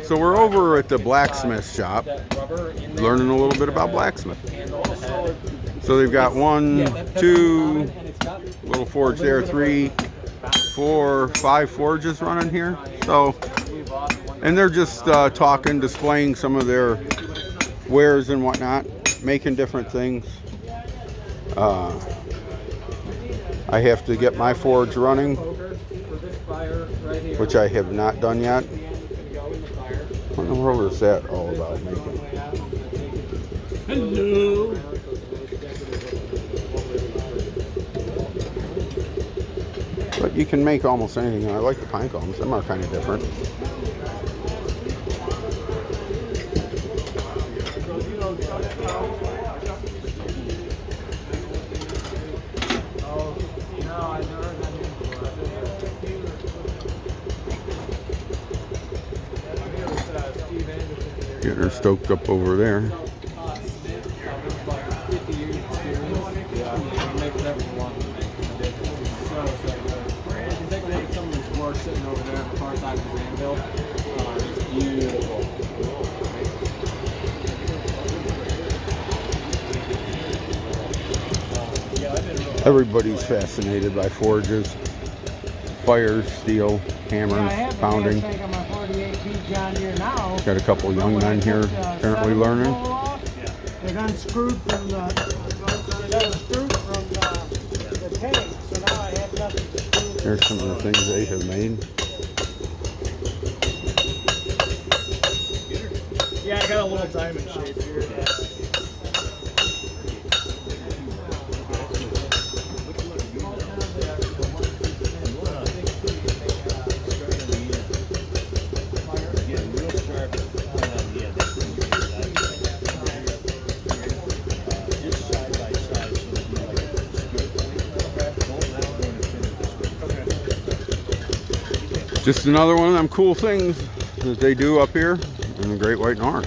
So we're over at the blacksmith shop, learning a little bit about blacksmith. So they've got 1, 2 little forge there, 3, 4, 5 forges running here. So, and they're just talking, displaying some of their wares and whatnot, making different things. I have to get my forge running, which I have not done yet. What in the world is that all about making? Hello. But you can make almost anything. I like the pine cones. Them are kind of different. Getting her stoked up over there. Everybody's fascinated by forges, fire, steel, hammers, pounding. Got a couple young men here currently learning. It unscrewed from the tank, so now I have nothing to screw. Here's some of the things they have made. Yeah, I got a little diamond shape here. Just another one of them cool things that they do up here in the Great White North.